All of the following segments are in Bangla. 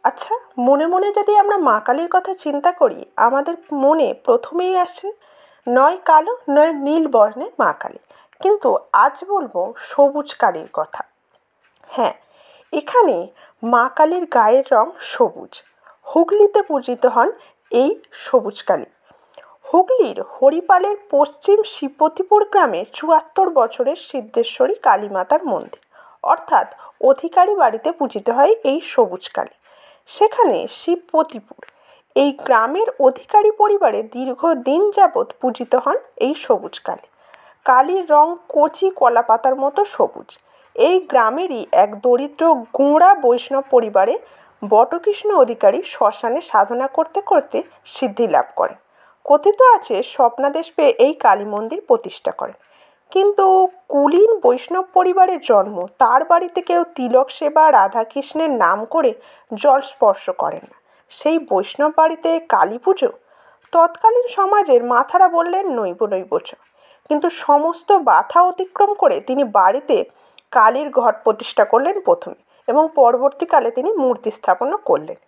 আচ্ছা, মনে মনে যদি আমরা মা কালীর কথা চিন্তা করি, আমাদের মনে প্রথমেই আসে নয় কালো নয় নীল বর্ণের মা কালী। কিন্তু আজ বলবো সবুজ কালীর কথা। হ্যাঁ, এখানে মা কালীর গায়ের রং সবুজ। হুগলিতে পূজিত হন এই সবুজ কালী। হুগলির হরিপালের পশ্চিম শিবপতিপুর গ্রামে ৭৪ বছরের সিদ্ধেশ্বরী কালীমাতার মন্দির, অর্থাৎ অধিকারী বাড়িতে পূজিত হয় এই সবুজ কালী। সেখানে শিবপতিপুর এই গ্রামের অধিকারী পরিবারে দীর্ঘদিন যাবৎ পূজিত হন এই সবুজ কালী। কালীর রং কচি কলা পাতার মতো সবুজ। এই গ্রামেরই এক দরিদ্র গোঁড়া বৈষ্ণব পরিবারে বটকৃষ্ণ অধিকারী শ্মশানে সাধনা করতে করতে সিদ্ধি লাভ করেন। কথিত আছে স্বপ্নাদেশ পেয়ে এই কালী মন্দির প্রতিষ্ঠা করেন। কিন্তু কুলীন বৈষ্ণব পরিবারের জন্ম, তার বাড়িতে কেউ তিলক সেবা রাধাকৃষ্ণের নাম করে জল স্পর্শ করেন না। সেই বৈষ্ণব বাড়িতে কালী পুজো? তৎকালীন সমাজের মাথারা বললেন নৈব নৈব চ। কিন্তু সমস্ত বাধা অতিক্রম করে তিনি বাড়িতে কালীর ঘট প্রতিষ্ঠা করলেন প্রথমে, এবং পরবর্তীকালে তিনি মূর্তি স্থাপনও করলেন।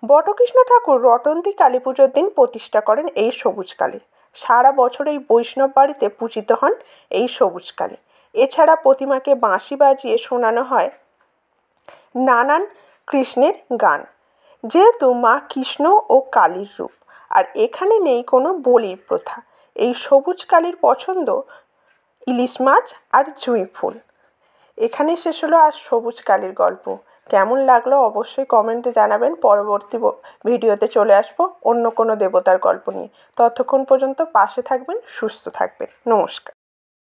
বটকৃষ্ণ ঠাকুর রটন্তী কালী পুজোর দিন প্রতিষ্ঠা করেন এই সবুজ কালী। সারা বছর এই বৈষ্ণব বাড়িতে পূজিত হন এই সবুজ কালী। এছাড়া প্রতিমাকে বাঁশি বাজিয়ে শোনানো হয় নানান কৃষ্ণের গান, যেহেতু মা কৃষ্ণ ও কালীর রূপ। আর এখানে নেই কোনো বলির প্রথা। এই সবুজ কালীর পছন্দ ইলিশ মাছ আর জুঁই ফুল। এখানেই শেষ হলো আর সবুজ কালীর গল্প। কেমন লাগলো অবশ্যই কমেন্টে জানাবেন। পরবর্তী ভিডিওতে চলে আসবো অন্য কোনো দেবতার গল্প নিয়ে। ততক্ষণ পর্যন্ত পাশে থাকবেন, সুস্থ থাকবেন। নমস্কার।